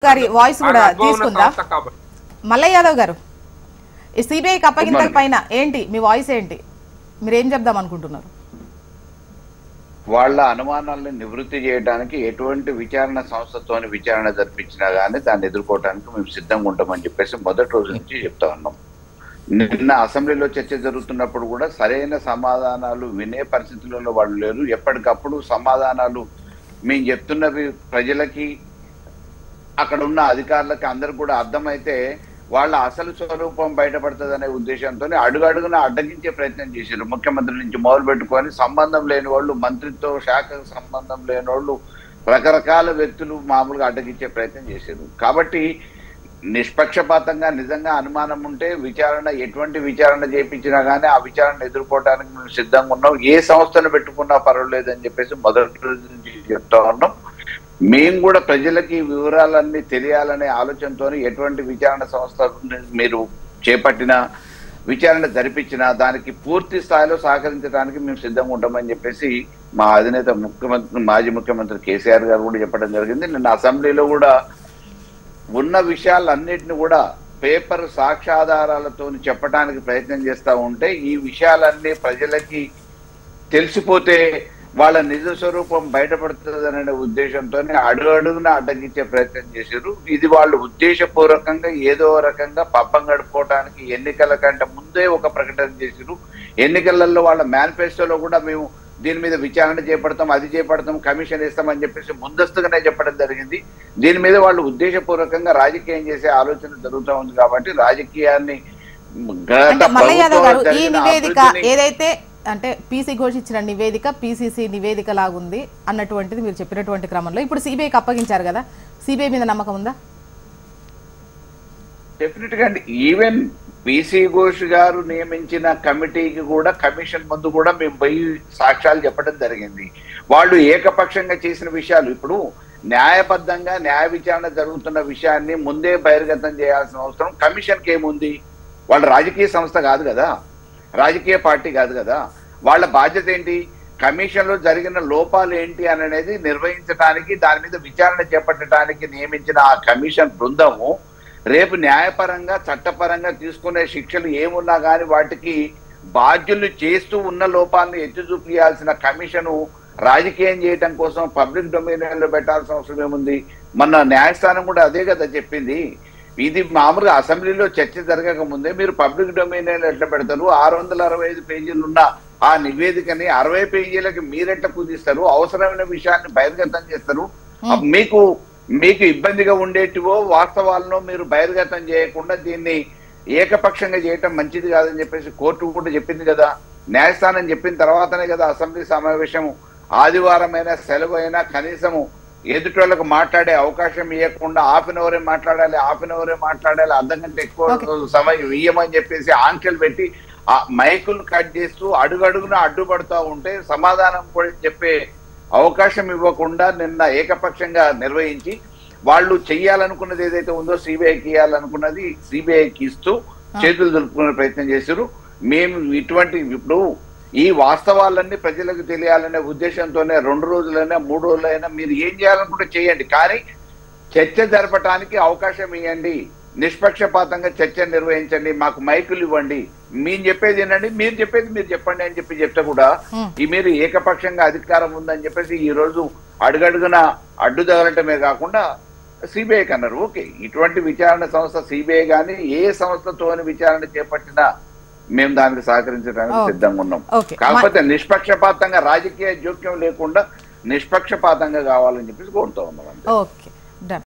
గారి వాయిస్ కూడా తీసుకుందా? మల్లయ్య యాదవ్ గారు, ఈ సిబిఐకి అప్పగింతల పైన ఏంటి మీ వాయిస్ ఏంటి? మీరు ఏం చెప్దాం అనుకుంటున్నారు? వాళ్ళ అనుమానాలను నివృత్తి చేయడానికి ఎటువంటి విచారణ సంస్థతోని విచారణ జరిపించినా గానీ దాన్ని ఎదుర్కోవడానికి మేము సిద్ధంగా ఉంటామని చెప్పేసి మొదటి రోజు నుంచి చెప్తా ఉన్నాం. నిన్న అసెంబ్లీలో చర్చ జరుగుతున్నప్పుడు కూడా సరైన సమాధానాలు వినే పరిస్థితులలో వాళ్ళు లేరు. ఎప్పటికప్పుడు సమాధానాలు మేము చెప్తున్నవి ప్రజలకి అక్కడ ఉన్న అధికారులకి అందరు కూడా అర్థమైతే వాళ్ళ అసలు స్వరూపం బయటపడుతుందనే ఉద్దేశంతో అడుగడుగున అడ్డగించే ప్రయత్నం చేశారు. ముఖ్యమంత్రి నుంచి మొదలు పెట్టుకొని సంబంధం లేని వాళ్ళు, మంత్రితో శాఖకు సంబంధం లేని వాళ్ళు, రకరకాల వ్యక్తులు మామూలుగా అడ్డగించే ప్రయత్నం చేశారు. కాబట్టి నిష్పక్షపాతంగా నిజంగా అనుమానం ఉంటే విచారణ, ఎటువంటి విచారణ చేయించినా కానీ ఆ విచారణ ఎదుర్కోవడానికి మేము సిద్ధంగా ఉన్నాం. ఏ సంస్థను పెట్టుకున్నా పర్వాలేదని చెప్పేసి మొదటి రోజు నుంచి చెప్తా ఉన్నాం. మేము కూడా ప్రజలకి వివరాలన్నీ తెలియాలనే ఆలోచనతో ఎటువంటి విచారణ సంస్థ మీరు చేపట్టిన విచారణ జరిపించినా దానికి పూర్తి స్థాయిలో సహకరించడానికి మేము సిద్ధంగా ఉంటామని చెప్పేసి మా అధినేత మాజీ ముఖ్యమంత్రి కేసీఆర్ గారు కూడా చెప్పడం జరిగింది. నిన్న అసెంబ్లీలో కూడా ఉన్న విషయాలన్నిటిని కూడా పేపర్ సాక్ష్యాధారాలతో చెప్పడానికి ప్రయత్నం చేస్తూ ఉంటే ఈ విషయాలన్నీ ప్రజలకి తెలిసిపోతే వాళ్ళ నిజ స్వరూపం బయటపడుతుందనే ఉద్దేశంతో అడుగడుగున అడ్డగించే ప్రయత్నం చేశారు. ఇది వాళ్ళు ఉద్దేశపూర్వకంగా ఏదో రకంగా పబ్బం గడుపుకోవడానికి ఎన్నికల కంటే ముందే ఒక ప్రకటన చేశారు. ఎన్నికలలో వాళ్ళ మేనిఫెస్టోలో కూడా మేము దీని మీద విచారణ చేపడతాం, అది చేపడతాం, కమిషన్ ఇస్తామని చెప్పేసి ముందస్తుగానే చెప్పడం జరిగింది. దీని మీద వాళ్ళు ఉద్దేశపూర్వకంగా రాజకీయం చేసే ఆలోచన జరుగుతూ ఉంది. కాబట్టి రాజకీయాన్ని ఈ నివేదిక ఏదైతే అంటే పీసీ ఘోషించిన నివేదిక పీసీసీ నివేదిక లాగుంది అన్నటువంటిది మీరు చెప్పినటువంటి క్రమంలో ఇప్పుడు సిబిఐకి అప్పగించారు కదా, సిబిఐ మీద నమ్మకం ఉందా? డెఫినెట్ గా అండి. ఈవెన్ పీసీ ఘోష్ గారు నియమించిన కమిటీకి కూడా కమిషన్ ముందు కూడా మేము పోయి సాక్ష్యాలు చెప్పడం జరిగింది. వాళ్ళు ఏకపక్షంగా చేసిన విషయాలు ఇప్పుడు న్యాయబద్ధంగా న్యాయ విచారణ జరుగుతున్న విషయాన్ని ముందే బహిర్గతం చేయాల్సిన అవసరం కమిషన్కి ఏముంది? వాళ్ళ రాజకీయ సంస్థ కాదు కదా, రాజకీయ పార్టీ కాదు కదా. వాళ్ళ బాధ్యత ఏంటి? కమిషన్లో జరిగిన లోపాలు ఏంటి అనేది నిర్వహించడానికి, దాని మీద విచారణ చేపట్టడానికి నియమించిన ఆ కమిషన్ బృందము రేపు న్యాయపరంగా చట్టపరంగా తీసుకునే శిక్షలు ఏమున్నా కానీ వాటికి బాధ్యులు చేస్తూ ఉన్న లోపాలను ఎత్తి చూపించాల్సిన కమిషను రాజకీయం చేయటం కోసం పబ్లిక్ డొమైన్లో పెట్టాల్సిన అవసరం ఏముంది? మన న్యాయస్థానం కూడా అదే కదా చెప్పింది. ఇది మామూలుగా అసెంబ్లీలో చర్చ జరగక ముందే మీరు పబ్లిక్ డొమైన్ ఎట్లా పెడతారు? 665 పేజీలు ఉన్న ఆ నివేదికని 60 పేజీలకి మీరెట్లా కుదిస్తారు? అవసరమైన విషయాన్ని బహిర్గతం చేస్తారు. మీకు ఇబ్బందిగా ఉండేటివో వాస్తవాలను మీరు బహిర్గతం చేయకుండా దీన్ని ఏకపక్షంగా చేయటం మంచిది కాదని చెప్పేసి కోర్టు కూడా చెప్పింది కదా. న్యాయస్థానం చెప్పిన తర్వాతనే కదా అసెంబ్లీ సమావేశం. ఆదివారం అయినా సెలవు అయినా కనీసము ఎదుటోళ్ళకు మాట్లాడే అవకాశం ఇవ్వకుండా హాఫ్ అన్ అవరే మాట్లాడాలి, అర్ధగంట ఎక్కువ సమయం ఇయ్యమని చెప్పేసి ఆంక్షలు పెట్టి ఆ మైకులు కట్ చేస్తూ అడుగడుగున అడ్డుపడుతూ ఉంటే సమాధానం కూడా చెప్పే అవకాశం ఇవ్వకుండా నిన్న ఏకపక్షంగా నిర్వహించి వాళ్ళు చెయ్యాలనుకున్నది ఏదైతే ఉందో సిబిఐకి ఇవ్వాలనుకున్నది సిబిఐకి ఇస్తూ చేతులు దులుపుకునే ప్రయత్నం చేశారు. మేము ఇప్పుడు ఈ వాస్తవాలన్నీ ప్రజలకు తెలియాలనే ఉద్దేశంతోనే 2 రోజులైనా 3 రోజులైనా మీరు ఏం చేయాలనుకుంటే చేయండి, కానీ చర్చ జరపడానికి అవకాశం ఇవ్వండి, నిష్పక్షపాతంగా చర్చ నిర్వహించండి, మాకు మైకులు ఇవ్వండి, మేము చెప్పేది ఏంటండి, మీరు చెప్పేది మీరు చెప్పండి అని చెప్తే కూడా ఈ మీరు ఏకపక్షంగా అధికారం ఉందని చెప్పేసి ఈ రోజు అడుగడుగున అడ్డు తగలటమే కాకుండా సిబిఐకి అన్నారు. ఓకే, ఇటువంటి విచారణ సంస్థ సిబిఐ కానీ ఏ సంస్థతోని విచారణ చేపట్టినా మేము దానికి సహకరించడానికి సిద్ధంగా ఉన్నాం. కాకపోతే నిష్పక్షపాతంగా రాజకీయ జోక్యం లేకుండా నిష్పక్షపాతంగా కావాలని చెప్పేసి కోరుతూ ఉన్నాం.